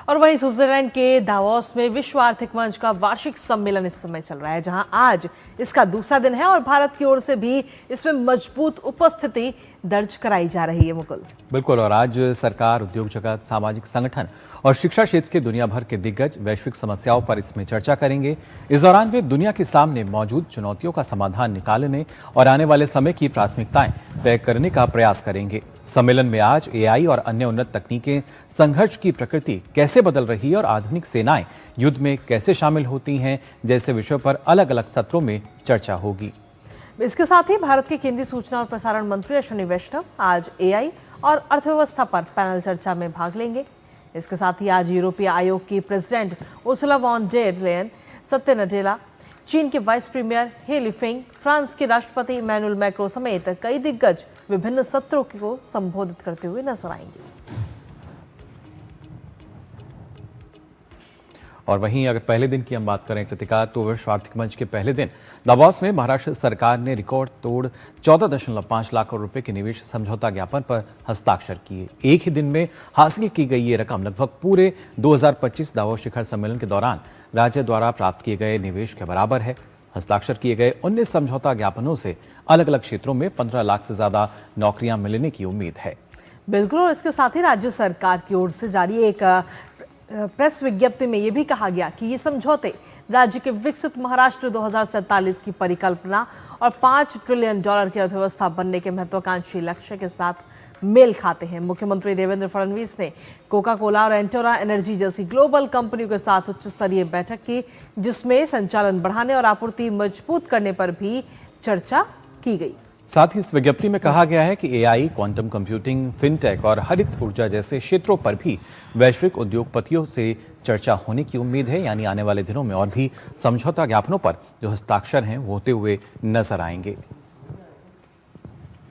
और वहीं स्विट्जरलैंड के दावोस में विश्व आर्थिक मंच का वार्षिक सम्मेलन इस समय चल रहा है, जहां आज इसका दूसरा दिन है और भारत की ओर से भी इसमें मजबूत उपस्थिति दर्ज कराई जा रही है। मुकुल, बिल्कुल। और आज सरकार, उद्योग जगत, सामाजिक संगठन और शिक्षा क्षेत्र के दुनिया भर के दिग्गज वैश्विक समस्याओं पर इसमें चर्चा करेंगे। इस दौरान वे दुनिया के सामने मौजूद चुनौतियों का समाधान निकालने और आने वाले समय की प्राथमिकताएं तय करने का प्रयास करेंगे। सम्मेलन में आज एआई और अन्य उन्नत तकनीकें संघर्ष की प्रकृति कैसे बदल रही है और आधुनिक सेनाएं युद्ध में कैसे शामिल होती हैं जैसे विषयों पर अलग अलग सत्रों में चर्चा होगी। इसके साथ ही भारत के केंद्रीय सूचना और प्रसारण मंत्री अश्विनी वैष्णव आज एआई और अर्थव्यवस्था पर पैनल चर्चा में भाग लेंगे। इसके साथ ही आज यूरोपीय आयोग की president Ursula von der Leyen, Satya Nadella, चीन के vice premier He Lifeng, France के राष्ट्रपति इमैनुअल मैक्रों समेत कई दिग्गज विभिन्न सत्रों को संबोधित करते हुए नजर आएंगे। और वहीं अगर पहले दिन की हम बात करें कृतिका, तो विश्व आर्थिक मंच के पहले दिन दावोस में महाराष्ट्र सरकार ने रिकॉर्ड तोड़ 14.5 लाख करोड़ रुपए के निवेश समझौता ज्ञापन पर हस्ताक्षर किए। एक ही दिन में हासिल की गई ये रकम लगभग पूरे 2025 दावोस शिखर सम्मेलन के दौरान राज्य द्वारा प्राप्त किए गए निवेश के बराबर है। हस्ताक्षर किए गए 19 समझौता ज्ञापनों से अलग अलग क्षेत्रों में 15 लाख से ज्यादा नौकरियां मिलने की उम्मीद है। बिल्कुल। और इसके साथ ही राज्य सरकार की ओर से जारी एक प्रेस विज्ञप्ति में यह भी कहा गया कि ये समझौते राज्य के विकसित महाराष्ट्र 2047 की परिकल्पना और $5 ट्रिलियन की अर्थव्यवस्था बनने के महत्वाकांक्षी लक्ष्य के साथ मेल खाते हैं। मुख्यमंत्री देवेंद्र फडणवीस ने कोका कोला और एंटोरा एनर्जी जैसी ग्लोबल कंपनियों के साथ उच्च स्तरीय बैठक की, जिसमें संचालन बढ़ाने और आपूर्ति मजबूत करने पर भी चर्चा की गई। साथ ही इस विज्ञप्ति में कहा गया है कि एआई, क्वांटम कंप्यूटिंग, फिनटेक और हरित ऊर्जा जैसे क्षेत्रों पर भी वैश्विक उद्योगपतियों से चर्चा होने की उम्मीद है। यानी आने वाले दिनों में और भी समझौता ज्ञापनों पर जो हस्ताक्षर हैं वो होते हुए नजर आएंगे।